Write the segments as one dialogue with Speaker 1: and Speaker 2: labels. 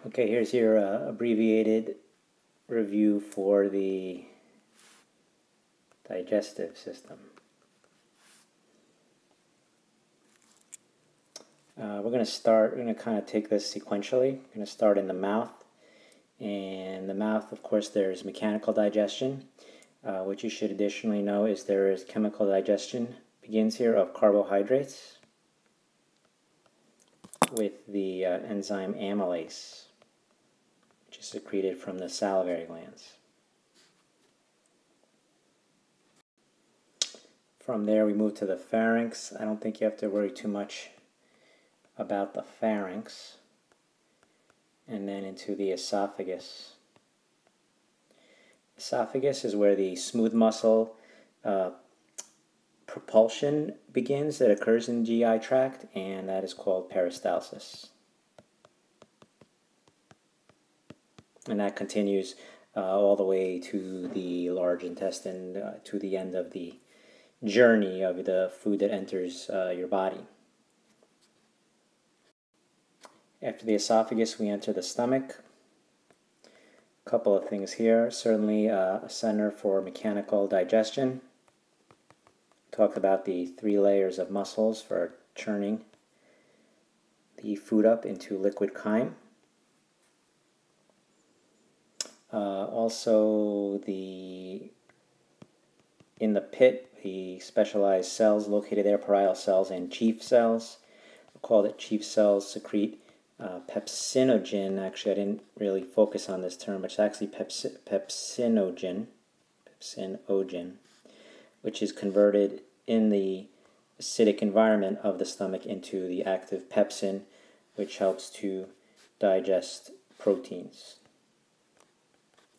Speaker 1: Okay, here's your abbreviated review for the digestive system. We're going to kind of take this sequentially. We're going to start in the mouth. And the mouth, of course, there's mechanical digestion. What you should additionally know is there is chemical digestion begins here of carbohydrates with the enzyme amylase, which is secreted from the salivary glands. From there we move to the pharynx. I don't think you have to worry too much about the pharynx. And then into the esophagus. Esophagus is where the smooth muscle propulsion begins that occurs in the GI tract, and that is called peristalsis. And that continues all the way to the large intestine, to the end of the journey of the food that enters your body. After the esophagus, we enter the stomach. A couple of things here. Certainly a center for mechanical digestion. Talked about the 3 layers of muscles for churning the food up into liquid chyme. Also, in the pit, the specialized cells located there, parietal cells and chief cells. Recall that chief cells secrete pepsinogen. Actually, I didn't really focus on this term, but it's actually pepsinogen, which is converted in the acidic environment of the stomach into the active pepsin, which helps to digest proteins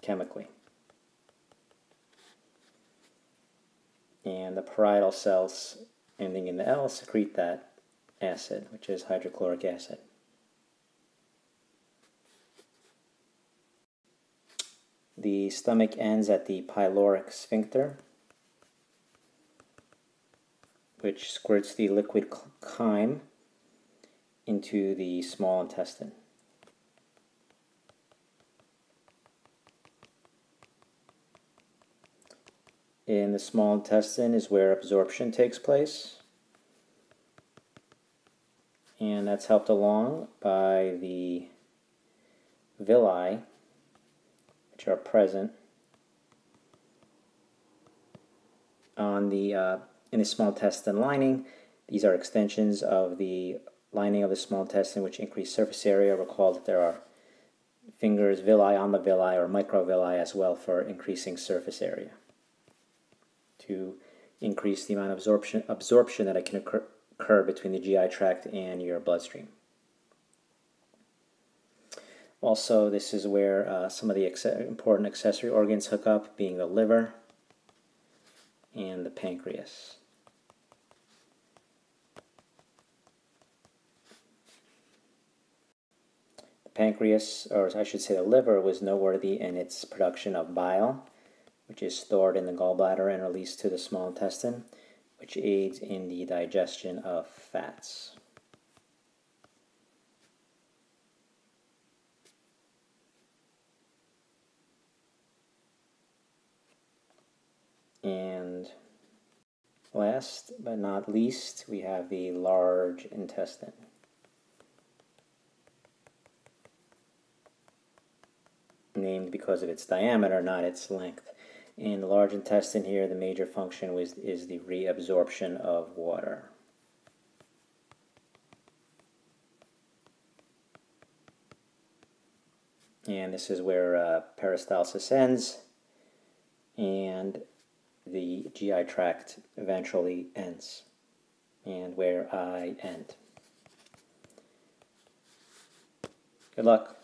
Speaker 1: chemically. And the parietal cells ending in the L secrete that acid, which is hydrochloric acid. The stomach ends at the pyloric sphincter, which squirts the liquid chyme into the small intestine. In the small intestine is where absorption takes place, and that's helped along by the villi, which are present on in the small intestine lining. These are extensions of the lining of the small intestine which increase surface area. Recall that there are fingers, villi on the villi, or microvilli as well, for increasing surface area to increase the amount of absorption that can occur between the GI tract and your bloodstream. Also, this is where some of the important accessory organs hook up, being the liver and the pancreas. The pancreas, or I should say the liver, was noteworthy in its production of bile, which is stored in the gallbladder and released to the small intestine, which aids in the digestion of fats. And last but not least, we have the large intestine. Named because of its diameter, not its length. In the large intestine here, the major function is the reabsorption of water. And this is where peristalsis ends, and the GI tract eventually ends, and where I end. Good luck.